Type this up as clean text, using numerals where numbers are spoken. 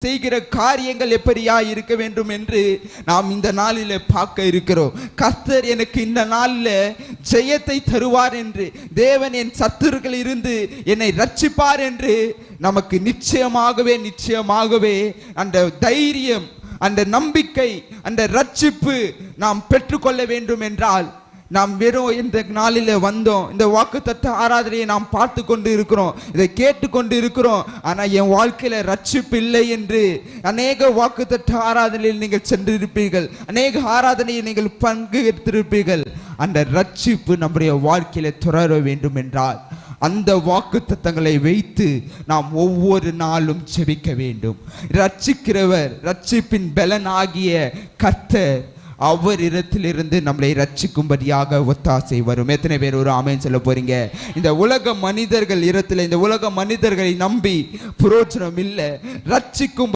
செய்கிற காரியங்கள் எப்படியா இருக்க வேண்டும் என்று நாம் இந்த நாளில் பார்க்க இருக்கிறோம். கர்த்தர் எனக்கு இந்த நாளில் ஜெயத்தை தருவார் என்று, தேவன் என் சத்துருக்கள் இருந்து என்னை ரட்சிப்பார் என்று நமக்கு நிச்சயமாகவே அந்த தைரியம், அந்த நம்பிக்கை, அந்த ரட்சிப்பு நாம் பெற்றுக்கொள்ள வேண்டும் என்றால், நாம் வெறும் இந்த நாளில் வந்தோம், இந்த வாக்குத்தத்த ஆராதனையை நாம் பார்த்து கொண்டு இருக்கிறோம், இதை கேட்டுக்கொண்டு இருக்கிறோம், ஆனால் என் வாழ்க்கையில ரட்சிப்பு இல்லை என்று அநேக வாக்குத்தத்த ஆராதனையில் நீங்கள் சென்றிருப்பீர்கள், அநேக ஆராதனையை நீங்கள் பங்கெடுத்திருப்பீர்கள். அந்த ரட்சிப்பு நம்முடைய வாழ்க்கையில தொடர வேண்டும் என்றால் அந்த வாக்குத்தத்தங்களை வைத்து நாம் ஒவ்வொரு நாளும் ஜெபிக்க வேண்டும். ரட்சிக்கிறவர், ரட்சிப்பின் பலன் ஆகிய கர்த்தர், அவர் இடத்திலிருந்து நம்மளை ரட்சிக்கும்படியாக ஒத்தாசை வரும். எத்தனை பேர் ஒரு ஆமென் சொல்ல போறீங்க? இந்த உலக மனிதர்கள் இடத்துல, இந்த உலக மனிதர்களை நம்பி புரோஜனம் இல்லை. ரட்சிக்கும்